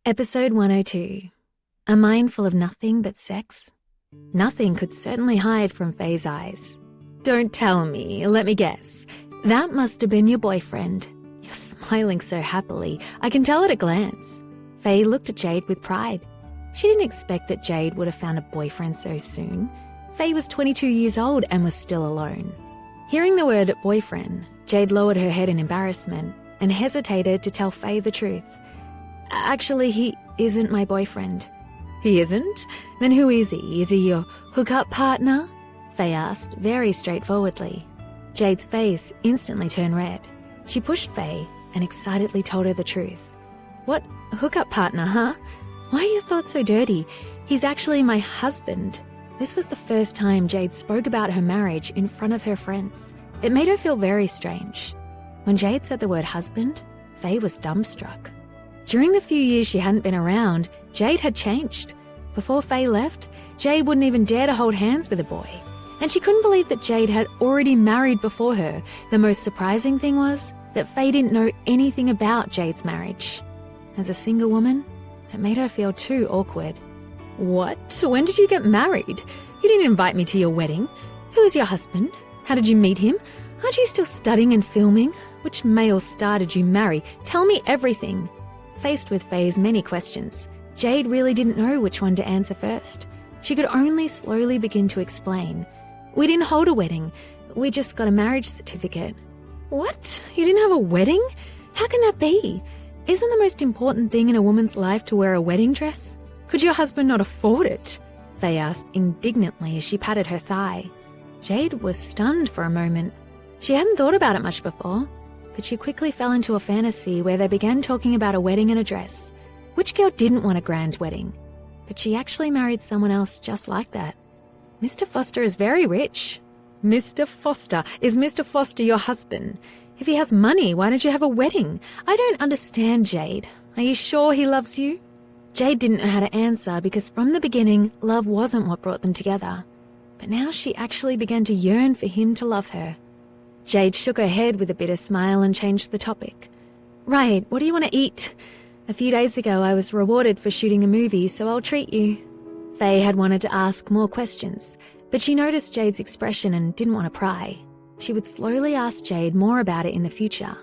Episode 102. A mind full of nothing but sex? Nothing could certainly hide from Faye's eyes. Don't tell me, let me guess. That must have been your boyfriend. You're smiling so happily, I can tell at a glance. Faye looked at Jade with pride. She didn't expect that Jade would have found a boyfriend so soon. Faye was 22 years old and was still alone. Hearing the word boyfriend, Jade lowered her head in embarrassment and hesitated to tell Faye the truth. Actually, he isn't my boyfriend. He isn't? Then who is he? Is he your hookup partner? Faye asked, very straightforwardly. Jade's face instantly turned red. She pushed Faye and excitedly told her the truth. What hookup partner, huh? Why are your thoughts so dirty? He's actually my husband. This was the first time Jade spoke about her marriage in front of her friends. It made her feel very strange. When Jade said the word husband, Faye was dumbstruck. During the few years she hadn't been around, Jade had changed. Before Faye left, Jade wouldn't even dare to hold hands with a boy. And she couldn't believe that Jade had already married before her. The most surprising thing was that Faye didn't know anything about Jade's marriage. As a single woman, that made her feel too awkward. What? When did you get married? You didn't invite me to your wedding. Who is your husband? How did you meet him? Aren't you still studying and filming? Which male star did you marry? Tell me everything. Faced with Faye's many questions, Jade really didn't know which one to answer first. She could only slowly begin to explain. We didn't hold a wedding. We just got a marriage certificate. What? You didn't have a wedding? How can that be? Isn't the most important thing in a woman's life to wear a wedding dress? Could your husband not afford it? Faye asked indignantly as she patted her thigh. Jade was stunned for a moment. She hadn't thought about it much before. But she quickly fell into a fantasy where they began talking about a wedding and a dress. Which girl didn't want a grand wedding? But she actually married someone else just like that. Mr. Foster is very rich. Mr. Foster? Is Mr. Foster your husband? If he has money, why don't you have a wedding? I don't understand, Jade. Are you sure he loves you? Jade didn't know how to answer because from the beginning, love wasn't what brought them together. But now she actually began to yearn for him to love her. Jade shook her head with a bitter smile and changed the topic. Right, what do you want to eat? A few days ago I was rewarded for shooting a movie, so I'll treat you. Faye had wanted to ask more questions, but she noticed Jade's expression and didn't want to pry. She would slowly ask Jade more about it in the future.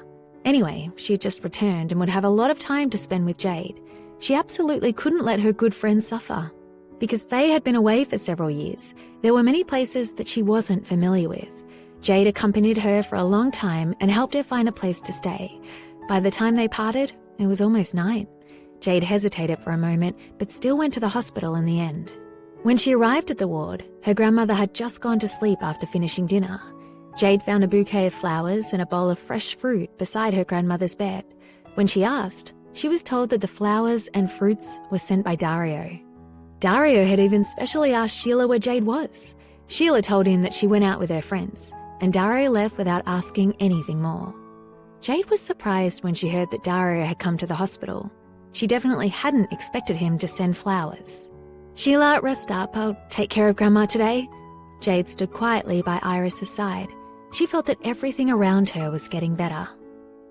Anyway, she had just returned and would have a lot of time to spend with Jade. She absolutely couldn't let her good friend suffer. Because Faye had been away for several years, there were many places that she wasn't familiar with. Jade accompanied her for a long time and helped her find a place to stay. By the time they parted, it was almost night. Jade hesitated for a moment, but still went to the hospital in the end. When she arrived at the ward, her grandmother had just gone to sleep after finishing dinner. Jade found a bouquet of flowers and a bowl of fresh fruit beside her grandmother's bed. When she asked, she was told that the flowers and fruits were sent by Dario. Dario had even specially asked Sheila where Jade was. Sheila told him that she went out with her friends, and Dario left without asking anything more. Jade was surprised when she heard that Dario had come to the hospital. She definitely hadn't expected him to send flowers. Sheila, rest up. I'll take care of Grandma today. Jade stood quietly by Iris's side. She felt that everything around her was getting better.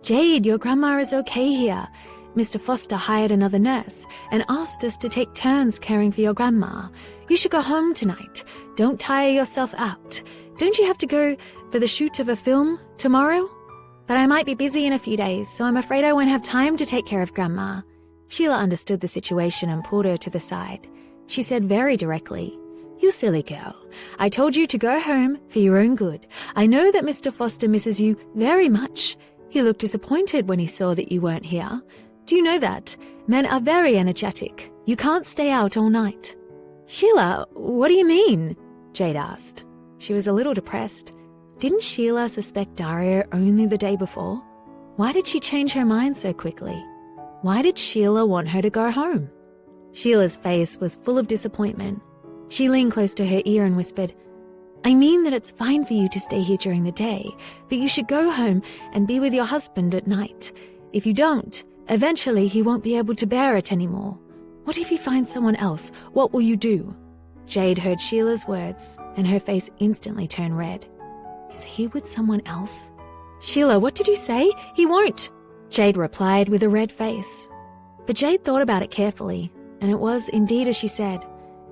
Jade, your grandma is okay here. Mr. Foster hired another nurse and asked us to take turns caring for your grandma. You should go home tonight. Don't tire yourself out. Don't you have to go for the shoot of a film tomorrow? But I might be busy in a few days, so I'm afraid I won't have time to take care of Grandma. Sheila understood the situation and pulled her to the side. She said very directly, You silly girl. I told you to go home for your own good. I know that Mr. Foster misses you very much. He looked disappointed when he saw that you weren't here. Do you know that? Men are very energetic. You can't stay out all night. Sheila, what do you mean? Jade asked. She was a little depressed. Didn't Sheila suspect Dario only the day before? Why did she change her mind so quickly? Why did Sheila want her to go home? Sheila's face was full of disappointment. She leaned close to her ear and whispered, I mean that it's fine for you to stay here during the day, but you should go home and be with your husband at night. If you don't, eventually he won't be able to bear it anymore. What if he finds someone else? What will you do? Jade heard Sheila's words, and her face instantly turned red. Is he with someone else? Sheila, what did you say? He won't. Jade replied with a red face. But Jade thought about it carefully, and it was indeed as she said.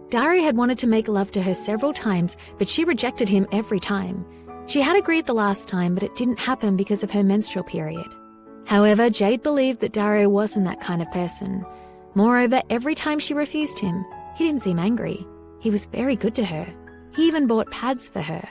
Dario had wanted to make love to her several times, but she rejected him every time. She had agreed the last time, but it didn't happen because of her menstrual period. However, Jade believed that Dario wasn't that kind of person. Moreover, every time she refused him, he didn't seem angry. He was very good to her. He even bought pads for her.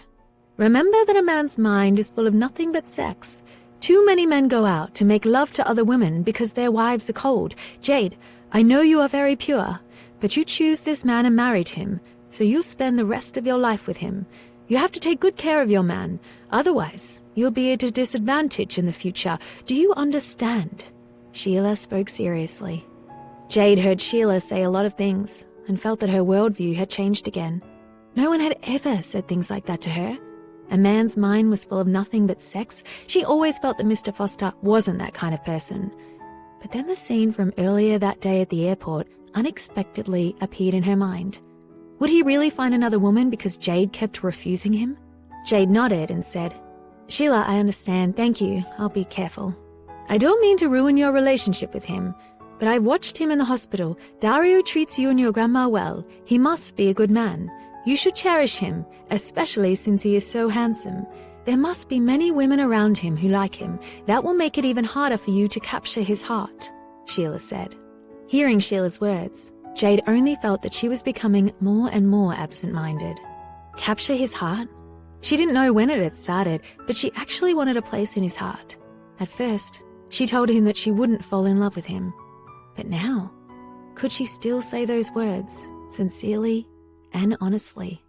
Remember that a man's mind is full of nothing but sex. Too many men go out to make love to other women because their wives are cold. Jade, I know you are very pure, but you choose this man and married him, so you'll spend the rest of your life with him. You have to take good care of your man, otherwise you'll be at a disadvantage in the future. Do you understand? Sheila spoke seriously. Jade heard Sheila say a lot of things and felt that her worldview had changed again. No one had ever said things like that to her. A man's mind was full of nothing but sex. She always felt that Mr. Foster wasn't that kind of person. But then the scene from earlier that day at the airport unexpectedly appeared in her mind. Would he really find another woman because Jade kept refusing him? Jade nodded and said, Sheila, I understand. Thank you. I'll be careful. I don't mean to ruin your relationship with him, but I've watched him in the hospital. Dario treats you and your grandma well. He must be a good man. You should cherish him, especially since he is so handsome. There must be many women around him who like him. That will make it even harder for you to capture his heart, Sheila said. Hearing Sheila's words, Jade only felt that she was becoming more and more absent-minded. Capture his heart? She didn't know when it had started, but she actually wanted a place in his heart. At first, she told him that she wouldn't fall in love with him. But now, could she still say those words, sincerely and honestly?